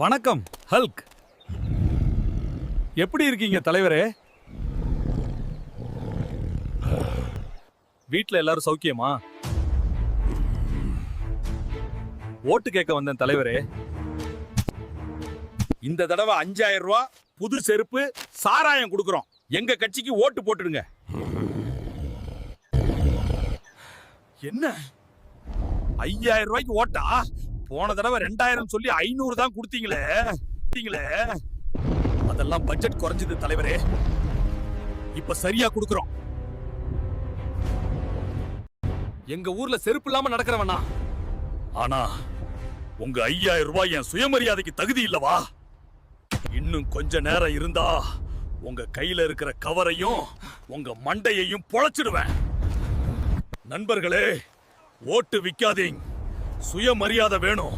வணக்கம் ஹல்க். எப்படி இருக்கீங்க தலைவரே? வீட்ல எல்லாரும் சௌக்கியமா? ஓட்டு கேட்க வந்தேன் தலைவரே. இந்த தடவை 5000 ரூபாய் புது செருப்பு சாராயம் கொடுக்கறோம். எங்க கட்சிக்கு ஓட்டு போட்டுடுங்க. என்ன 5000 ரூபாய்க்கு ஓட்டா? போன தடவை 2000 சொல்லி 500 தான் கொடுத்தீங்களே. அதெல்லாம் பட்ஜெட் குறைஞ்சது தலைவரே. இப்ப சரியா கொடுக்கறோம். எங்க ஊர்ல செருப்பு இல்லாம நடக்கிறவனா? ஆனா உங்க 5000 ரூபாய் என் சுயமரியாதைக்கு தகுதி இல்லவா? இன்னும் கொஞ்ச நேரம் இருந்தா உங்க கையில இருக்கிற கவரையும் உங்க மண்டையையும் பொளச்சிடுவேன். நண்பர்களே, ஓட்டு விக்காதீங்க. சுயமரியாதை வேணும்.